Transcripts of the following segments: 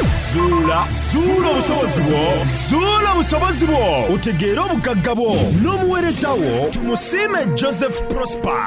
Zuula obusobozi bwo. Zuula obusobozi bwo. Otegeera obugagga bwo. N'omuweereza wo tumusiime Joseph Prosper.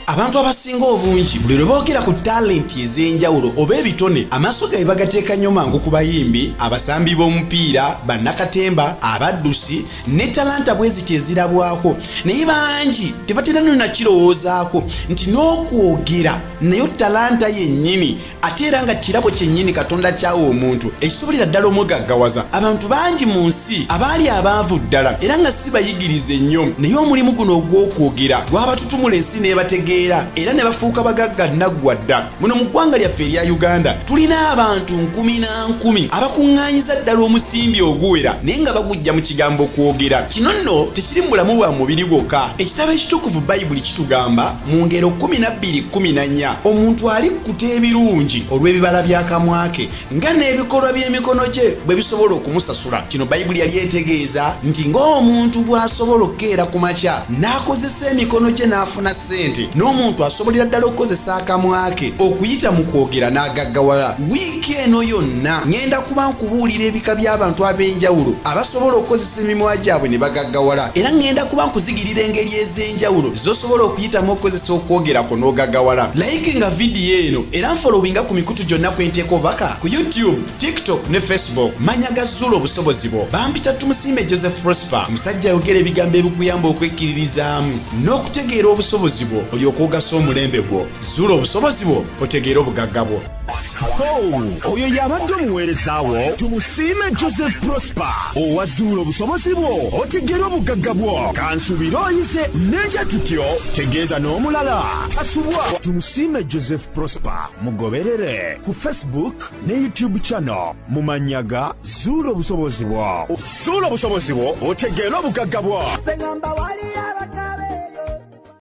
Abantu abasinga obungi buli lwe boogera ku talenti ez'enjawulo oba ebitone amaaso gaabwe bagateeka nnyo mangu ku bayimbi, abasambi b'omupiira, bannakatemba, abaddusi ne talanta bwe ziti ezirabwako. Naye bangi tebatera no nakirowoozaako nti n'okwogera nayo talanta yennyini ate era nga kirabo kyennyini Katonda kyawa omuntu ekisobolera ddala omugaggawaza. Abantu bangi mu nsi abaali abaavu ddala era nga si bayigirize nnyo, naye omulimu guno ogw'okwogera gwabatutumula ensi n'ebategeera era ne bafuuka bagagga naggwadda. Muno mu ggwanga lyaffe erya Uganda tulina abantu 10,000 abakuŋŋaanyiza ddala omusimbi oguwera naye nga bagujja mu kigambo kwogera. Kino nno tekiri mu bulamu bwa mubiri gwokka. Ekitabo ekitukuvu Bayibuli kitugamba mu ngero 12:14 omuntu alikkuta ebirungi olw'ebibala by'akamwa ke nga n'ebikolwa by'emikono gye bwe bisobola okumusasula. Kino Bayibuli yali etegeeza nti ng'omuntu bw'asobola okkeera ku makya n'akozesa emikono gye n'afuna ssente, n'omuntu asobolera ddala okukozesa akamwa ke okuyita mu kwogera n'agaggawala. Wiiki eno yonna ngenda kuba nkubuulira ebika by'abantu ab'enjawulo abasobola okukozesa emimwa gyabwe ne bagaggawala, era ngenda kuba nkuzigirira engeri ez'enjawulo z'osobola okuyitamu okukozesa okwogerako n'ogaggawala. Likinga vidiyo eno era nfolowinga ku mikutu gyonna kwenteeka obubaka ku YouTube, TikTok ne Facebook. Manya gazuula obusobozi bwo. Bampita tumusiime Joseph Prosper, musajja ayogera ebigambo ebikuyamba okwekkiririzaamu n'okutegeera obusobozi bwo olyoka ogasa omulembe gwo. Zuula obusobozi bwo otegeera obugagga bwo. Oyo yabadde omuweereza wo tumusiime Joseph Prosper. Owazuula obusobozi bwo otegeera obugagga bwo. Kansuubira oyise n'enja tutyo tegeeza n'omulala tasubwa. Tumusiime Joseph Prosper mugoberere ku Facebook ne YouTube channel mumanyaga Zuula obusobozi bwo. Zuula obusobozi bwo otegeera obugagga bwo.